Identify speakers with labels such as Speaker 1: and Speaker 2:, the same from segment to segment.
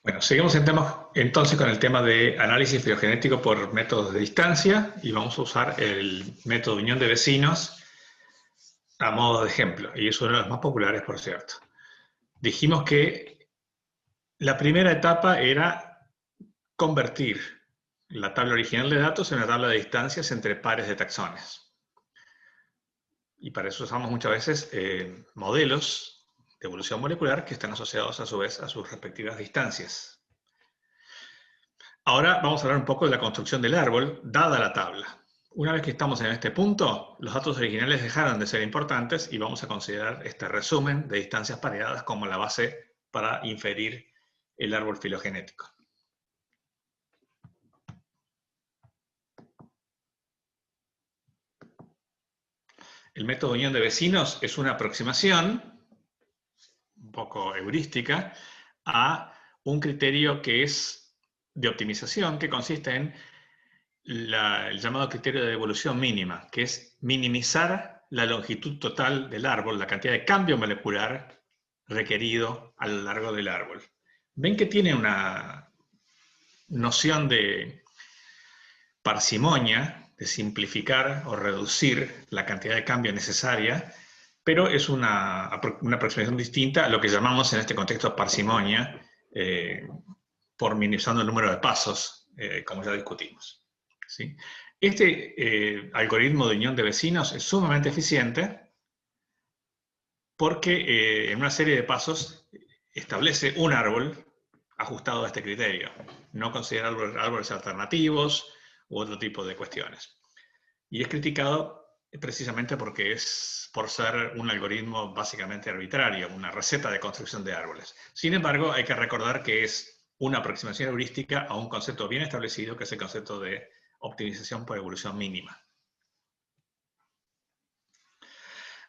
Speaker 1: Bueno, seguimos entonces con el tema de análisis filogenético por métodos de distancia y vamos a usar el método de unión de vecinos a modo de ejemplo, y es uno de los más populares, por cierto. Dijimos que la primera etapa era convertir la tabla original de datos en una tabla de distancias entre pares de taxones. Y para eso usamos muchas veces modelos de evolución molecular que están asociados a su vez a sus respectivas distancias. Ahora vamos a hablar un poco de la construcción del árbol, dada la tabla. Una vez que estamos en este punto, los datos originales dejaron de ser importantes y vamos a considerar este resumen de distancias pareadas como la base para inferir el árbol filogenético. El método de unión de vecinos es una aproximación, un poco heurística, a un criterio que es de optimización, que consiste en el llamado criterio de evolución mínima, que es minimizar la longitud total del árbol, la cantidad de cambio molecular requerido a lo largo del árbol. Ven que tiene una noción de parsimonia, de simplificar o reducir la cantidad de cambio necesaria, pero es una aproximación distinta a lo que llamamos en este contexto parsimonia, por minimizando el número de pasos, como ya discutimos. ¿Sí? Este algoritmo de unión de vecinos es sumamente eficiente porque en una serie de pasos establece un árbol ajustado a este criterio. No considera árboles alternativos u otro tipo de cuestiones. Y es criticado precisamente porque es por ser un algoritmo básicamente arbitrario, una receta de construcción de árboles. Sin embargo, hay que recordar que es una aproximación heurística a un concepto bien establecido, que es el concepto de optimización por evolución mínima.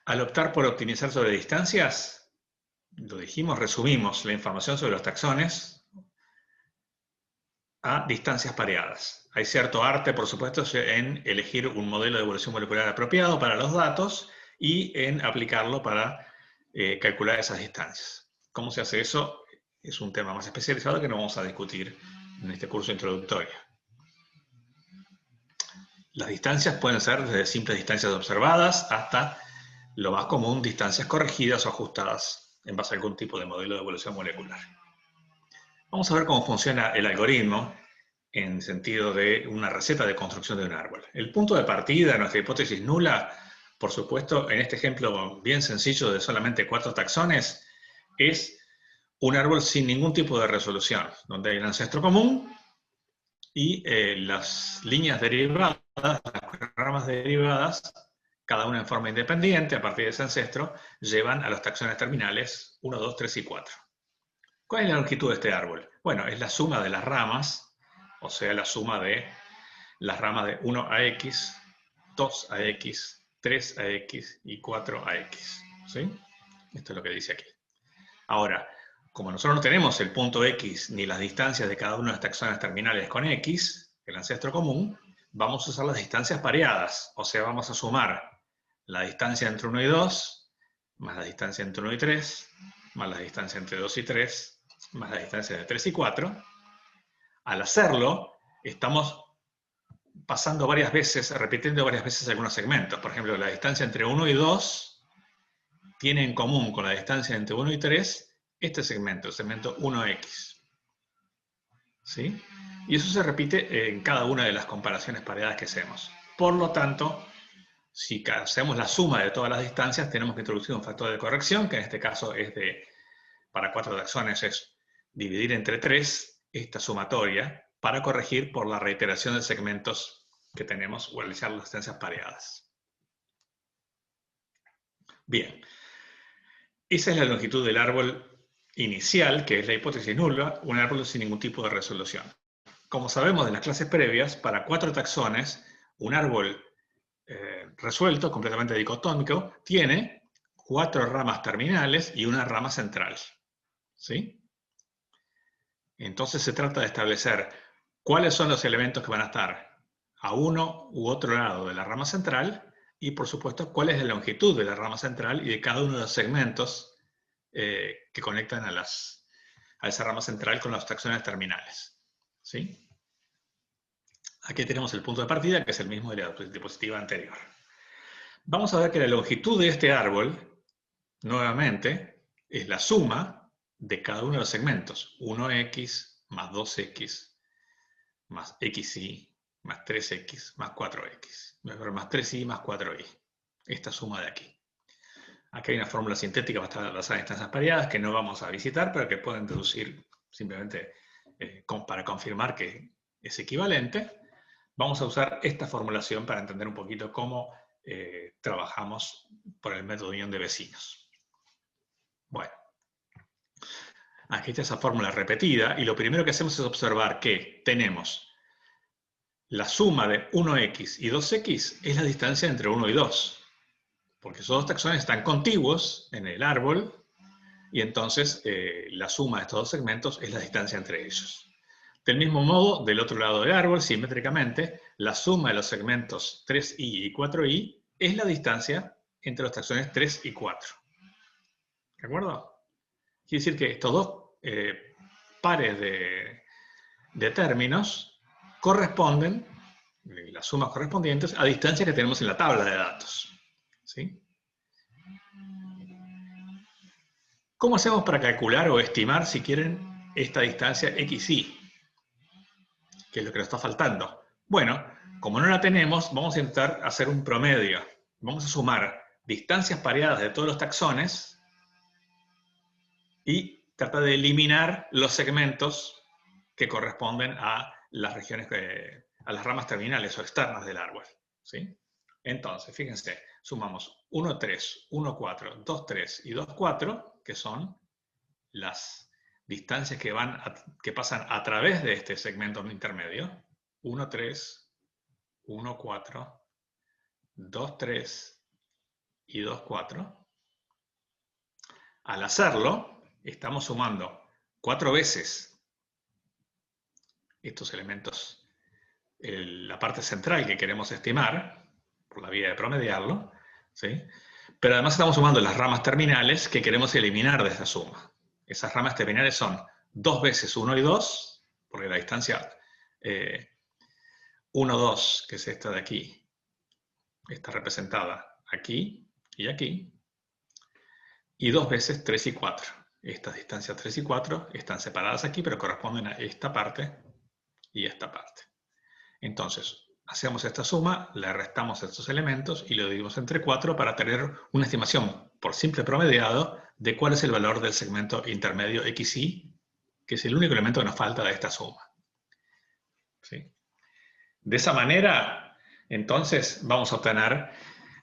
Speaker 1: Al optar por optimizar sobre distancias, lo dijimos, resumimos la información sobre los taxones a distancias pareadas. Hay cierto arte, por supuesto, en elegir un modelo de evolución molecular apropiado para los datos y en aplicarlo para calcular esas distancias. ¿Cómo se hace eso? Es un tema más especializado que no vamos a discutir en este curso introductorio. Las distancias pueden ser desde simples distancias observadas hasta lo más común, distancias corregidas o ajustadas en base a algún tipo de modelo de evolución molecular. Vamos a ver cómo funciona el algoritmo en sentido de una receta de construcción de un árbol. El punto de partida de nuestra hipótesis nula, por supuesto, en este ejemplo bien sencillo de solamente 4 taxones, es un árbol sin ningún tipo de resolución, donde hay un ancestro común y las líneas derivadas, las ramas derivadas, cada una en forma independiente a partir de ese ancestro, llevan a los taxones terminales 1, 2, 3 y 4. ¿Cuál es la longitud de este árbol? Bueno, es la suma de las ramas, o sea, la suma de las ramas de 1ax, 2ax, 3ax y 4ax. ¿Sí? Esto es lo que dice aquí. Ahora, como nosotros no tenemos el punto x ni las distancias de cada uno de los taxones terminales con x, el ancestro común, vamos a usar las distancias pareadas, o sea, vamos a sumar la distancia entre 1 y 2, más la distancia entre 1 y 3, más la distancia entre 2 y 3, más la distancia de 3 y 4. Al hacerlo, estamos pasando varias veces, repitiendo varias veces algunos segmentos. Por ejemplo, la distancia entre 1 y 2 tiene en común con la distancia entre 1 y 3 este segmento, el segmento 1x. ¿Sí? Y eso se repite en cada una de las comparaciones pareadas que hacemos. Por lo tanto, si hacemos la suma de todas las distancias, tenemos que introducir un factor de corrección, que en este caso es para 4 taxones es dividir entre 3 esta sumatoria para corregir por la reiteración de segmentos que tenemos o realizar las distancias pareadas. Bien, esa es la longitud del árbol inicial, que es la hipótesis nula, un árbol sin ningún tipo de resolución. Como sabemos de las clases previas, para 4 taxones, un árbol resuelto, completamente dicotómico, tiene 4 ramas terminales y una rama central. ¿Sí? Entonces se trata de establecer cuáles son los elementos que van a estar a uno u otro lado de la rama central y, por supuesto, cuál es la longitud de la rama central y de cada uno de los segmentos que conectan a a esa rama central con las taxones terminales. ¿Sí? Aquí tenemos el punto de partida, que es el mismo de la diapositiva anterior. Vamos a ver que la longitud de este árbol, nuevamente, es la suma de cada uno de los segmentos. 1x más 2x más xy más 3x más 4x. Más 3y más 4y. Esta suma de aquí. Aquí hay una fórmula sintética basada en instancias pareadas que no vamos a visitar, pero que pueden deducir simplemente para confirmar que es equivalente. Vamos a usar esta formulación para entender un poquito cómo trabajamos por el método de unión de vecinos. Bueno, aquí está esa fórmula repetida y lo primero que hacemos es observar que tenemos la suma de 1x y 2x es la distancia entre 1 y 2. Porque esos dos taxones están contiguos en el árbol y entonces la suma de estos dos segmentos es la distancia entre ellos. Del mismo modo, del otro lado del árbol, simétricamente, la suma de los segmentos 3i y 4i es la distancia entre los taxones 3 y 4. ¿De acuerdo? Quiere decir que estos dos pares de términos corresponden, las sumas correspondientes, a distancias que tenemos en la tabla de datos. ¿Sí? ¿Cómo hacemos para calcular o estimar, si quieren, esta distancia xy? ¿Qué es lo que nos está faltando? Bueno, como no la tenemos, vamos a intentar hacer un promedio. Vamos a sumar distancias pareadas de todos los taxones y tratar de eliminar los segmentos que corresponden a las regiones, a las ramas terminales o externas del árbol. ¿Sí? Entonces, fíjense, sumamos 1, 3, 1, 4, 2, 3 y 2, 4, que son las distancias que pasan a través de este segmento intermedio. 1, 3, 1, 4, 2, 3 y 2, 4. Al hacerlo, estamos sumando 4 veces estos elementos, la parte central que queremos estimar, por la vía de promediarlo, ¿sí? Pero además estamos sumando las ramas terminales que queremos eliminar de esta suma. Esas ramas terminales son 2 veces 1 y 2, porque la distancia 1, 2, que es esta de aquí, está representada aquí y aquí, y 2 veces 3 y 4. Estas distancias 3 y 4 están separadas aquí, pero corresponden a esta parte y esta parte. Entonces, hacemos esta suma, le restamos estos elementos y lo dividimos entre 4 para tener una estimación por simple promediado de cuál es el valor del segmento intermedio xy, que es el único elemento que nos falta de esta suma. ¿Sí? De esa manera, entonces, vamos a obtener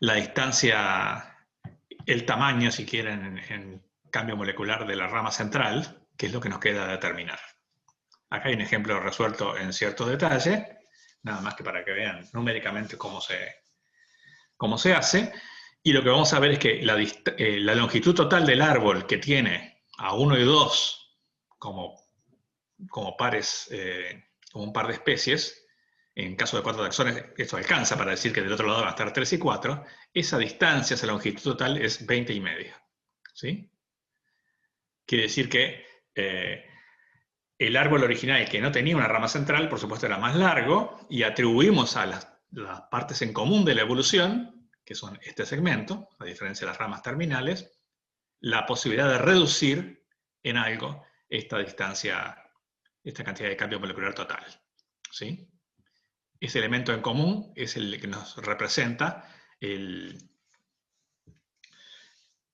Speaker 1: la distancia, el tamaño, si quieren, en cambio molecular de la rama central, que es lo que nos queda determinar. Acá hay un ejemplo resuelto en cierto detalle, nada más que para que vean numéricamente cómo se hace. Y lo que vamos a ver es que la longitud total del árbol que tiene a 1 y 2 como pares, como un par de especies, en caso de 4 taxones, esto alcanza para decir que del otro lado van a estar 3 y 4, esa distancia, esa longitud total es 20,5. ¿Sí? Quiere decir que el árbol original, que no tenía una rama central, por supuesto era más largo, y atribuimos a las partes en común de la evolución, que son este segmento, a diferencia de las ramas terminales, la posibilidad de reducir en algo esta distancia, esta cantidad de cambio molecular total. ¿Sí? Ese elemento en común es el que nos representa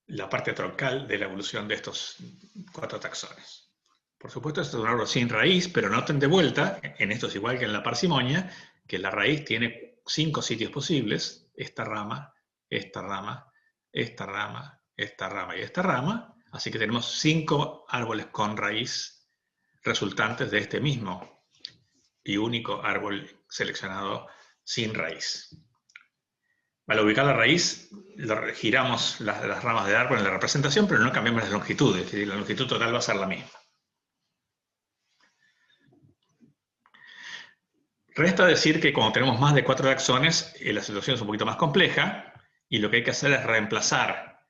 Speaker 1: la parte troncal de la evolución de estos 4 taxones. Por supuesto, esto es un árbol sin raíz, pero noten de vuelta, en esto es igual que en la parsimonia, que la raíz tiene 5 sitios posibles, esta rama, esta rama, esta rama, esta rama y esta rama, así que tenemos 5 árboles con raíz resultantes de este mismo y único árbol seleccionado sin raíz. Al ubicar la raíz, giramos las ramas del árbol en la representación, pero no cambiamos las longitudes, es decir, la longitud total va a ser la misma. Resta decir que cuando tenemos más de 4 taxones, la situación es un poquito más compleja, y lo que hay que hacer es reemplazar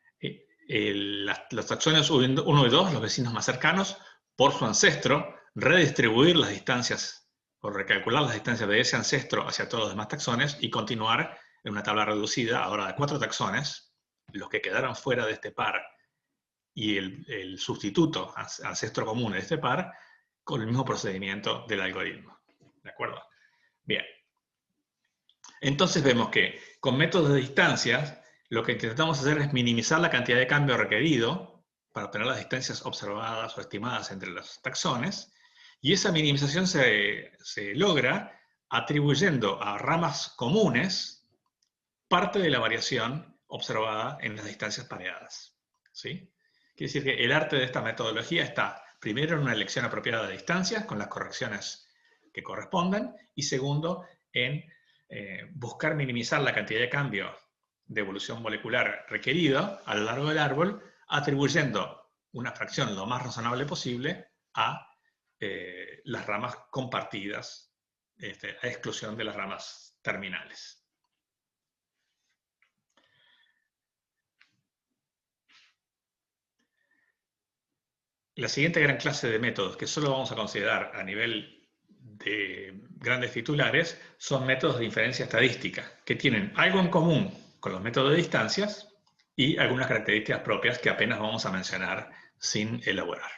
Speaker 1: los taxones 1 y 2, los vecinos más cercanos, por su ancestro, redistribuir las distancias o recalcular las distancias de ese ancestro hacia todos los demás taxones y continuar en una tabla reducida, ahora de 4 taxones, los que quedaron fuera de este par y el sustituto ancestro común de este par, con el mismo procedimiento del algoritmo. ¿De acuerdo? Bien. Entonces vemos que con métodos de distancias, lo que intentamos hacer es minimizar la cantidad de cambio requerido para obtener las distancias observadas o estimadas entre los taxones, y esa minimización se logra atribuyendo a ramas comunes parte de la variación observada en las distancias pareadas. ¿Sí? Quiere decir que el arte de esta metodología está, primero, en una elección apropiada de distancias, con las correcciones que correspondan, y segundo, en buscar minimizar la cantidad de cambio de evolución molecular requerido a lo largo del árbol, atribuyendo una fracción lo más razonable posible a las ramas compartidas, a exclusión de las ramas terminales. La siguiente gran clase de métodos que solo vamos a considerar a nivel de grandes titulares son métodos de inferencia estadística, que tienen algo en común con los métodos de distancias y algunas características propias que apenas vamos a mencionar sin elaborar.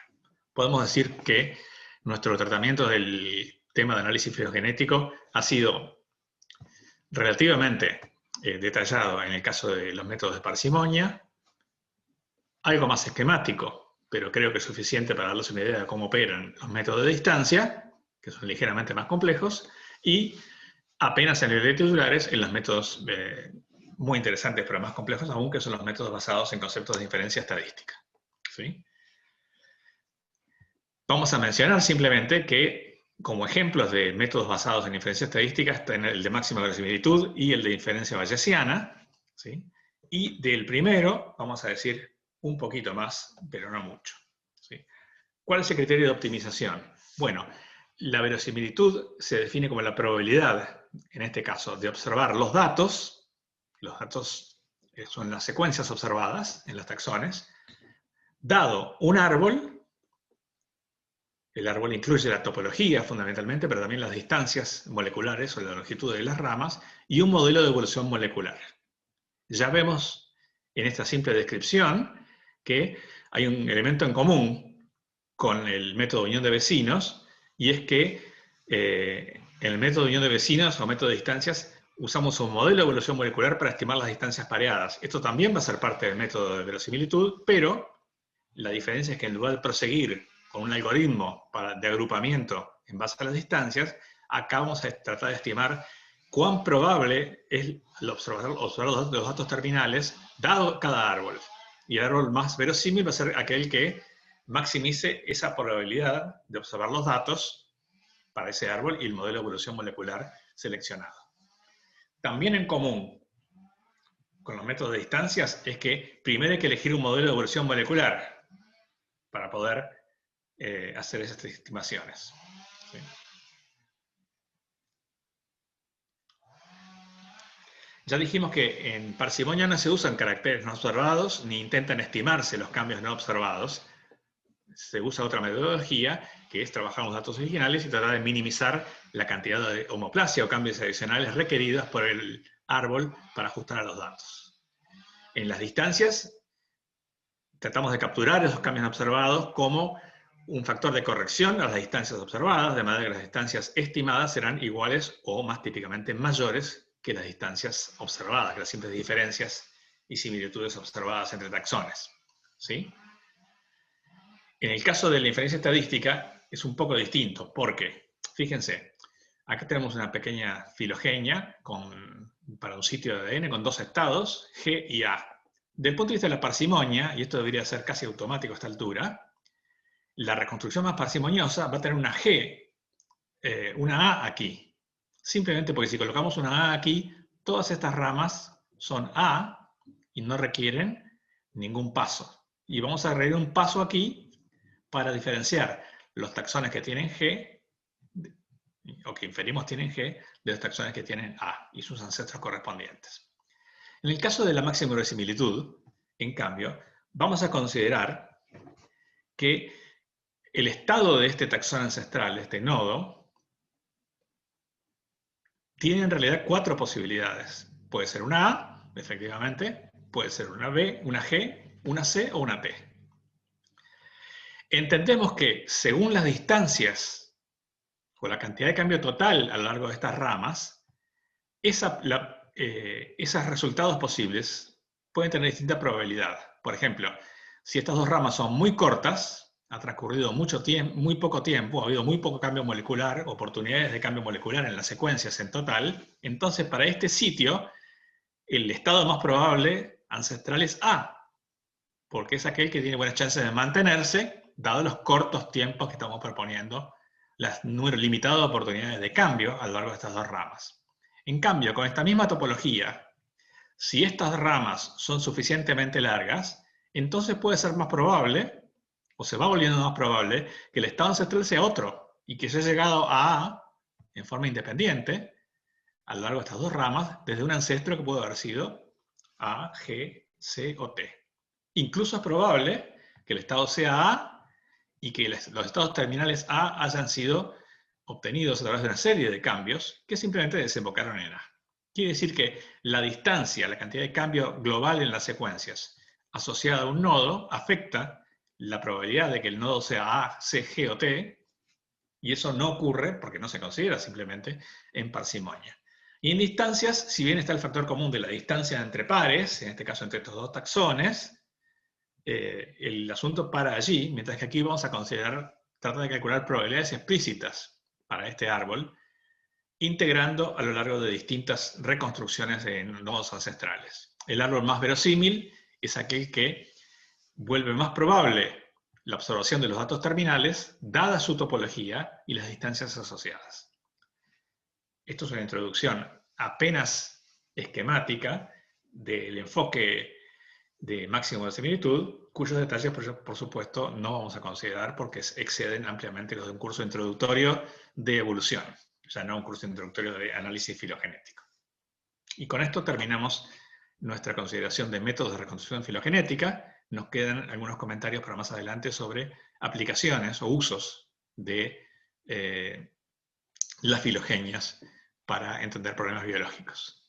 Speaker 1: Podemos decir que nuestro tratamiento del tema de análisis filogenético ha sido relativamente detallado en el caso de los métodos de parsimonia, algo más esquemático, pero creo que es suficiente para darles una idea de cómo operan los métodos de distancia, que son ligeramente más complejos, y apenas en nivel de titulares en los métodos muy interesantes, pero más complejos aún, que son los métodos basados en conceptos de inferencia estadística. ¿Sí? Vamos a mencionar simplemente que, como ejemplos de métodos basados en inferencia estadística, están el de máxima verosimilitud y el de inferencia bayesiana. ¿Sí? Y del primero, vamos a decir un poquito más, pero no mucho. ¿Sí? ¿Cuál es el criterio de optimización? Bueno, la verosimilitud se define como la probabilidad, en este caso, de observar los datos son las secuencias observadas en los taxones, dado un árbol. El árbol incluye la topología fundamentalmente, pero también las distancias moleculares o la longitud de las ramas y un modelo de evolución molecular. Ya vemos en esta simple descripción que hay un elemento en común con el método de unión de vecinos, y es que en el método de unión de vecinos o método de distancias usamos un modelo de evolución molecular para estimar las distancias pareadas. Esto también va a ser parte del método de verosimilitud, pero la diferencia es que en lugar de proseguir con un algoritmo de agrupamiento en base a las distancias, acá vamos a tratar de estimar cuán probable es observar los datos terminales dado cada árbol. Y el árbol más verosímil va a ser aquel que maximice esa probabilidad de observar los datos para ese árbol y el modelo de evolución molecular seleccionado. También en común con los métodos de distancias es que primero hay que elegir un modelo de evolución molecular para poder hacer esas estimaciones. ¿Sí? Ya dijimos que en parsimonia no se usan caracteres no observados ni intentan estimarse los cambios no observados. Se usa otra metodología, que es trabajar los datos originales y tratar de minimizar la cantidad de homoplasia o cambios adicionales requeridos por el árbol para ajustar a los datos. En las distancias, tratamos de capturar esos cambios no observados como un factor de corrección a las distancias observadas, de manera que las distancias estimadas serán iguales o más típicamente mayores que las distancias observadas, que las simples diferencias y similitudes observadas entre taxones. ¿Sí? En el caso de la inferencia estadística es un poco distinto, porque, fíjense, acá tenemos una pequeña filogenia para un sitio de ADN con dos estados, G y A. Del punto de vista de la parsimonia, y esto debería ser casi automático a esta altura, la reconstrucción más parsimoniosa va a tener una G, una A aquí. Simplemente porque si colocamos una A aquí, todas estas ramas son A y no requieren ningún paso. Y vamos a agregar un paso aquí para diferenciar los taxones que tienen G, o que inferimos tienen G, de los taxones que tienen A y sus ancestros correspondientes. En el caso de la máxima verosimilitud, en cambio, vamos a considerar que El estado de este taxón ancestral, de este nodo, tiene en realidad 4 posibilidades. Puede ser una A, efectivamente, puede ser una B, una G, una C o una P. Entendemos que según las distancias o la cantidad de cambio total a lo largo de estas ramas, esos resultados posibles pueden tener distinta probabilidad. Por ejemplo, si estas dos ramas son muy cortas, ha transcurrido mucho tiempo, muy poco tiempo, ha habido muy poco cambio molecular, oportunidades de cambio molecular en las secuencias en total, entonces para este sitio el estado más probable ancestral es A, porque es aquel que tiene buenas chances de mantenerse, dado los cortos tiempos que estamos proponiendo, las número limitado de oportunidades de cambio a lo largo de estas dos ramas. En cambio, con esta misma topología, si estas ramas son suficientemente largas, entonces puede ser más probable, o se va volviendo más probable, que el estado ancestral sea otro, y que se haya llegado a A en forma independiente, a lo largo de estas dos ramas, desde un ancestro que puede haber sido A, G, C o T. Incluso es probable que el estado sea A y que los estados terminales A hayan sido obtenidos a través de una serie de cambios que simplemente desembocaron en A. Quiere decir que la distancia, la cantidad de cambio global en las secuencias asociada a un nodo afecta la probabilidad de que el nodo sea A, C, G o T, y eso no ocurre porque no se considera simplemente en parsimonia. Y en distancias, si bien está el factor común de la distancia entre pares, en este caso entre estos dos taxones, el asunto para allí, mientras que aquí vamos a tratar de calcular probabilidades explícitas para este árbol, integrando a lo largo de distintas reconstrucciones de nodos ancestrales. El árbol más verosímil es aquel que vuelve más probable la observación de los datos terminales, dada su topología y las distancias asociadas. Esto es una introducción apenas esquemática del enfoque de máximo de similitud, cuyos detalles, por supuesto, no vamos a considerar porque exceden ampliamente los de un curso introductorio de evolución, o sea, no un curso introductorio de análisis filogenético. Y con esto terminamos nuestra consideración de métodos de reconstrucción filogenética. Nos quedan algunos comentarios para más adelante sobre aplicaciones o usos de las filogenias para entender problemas biológicos.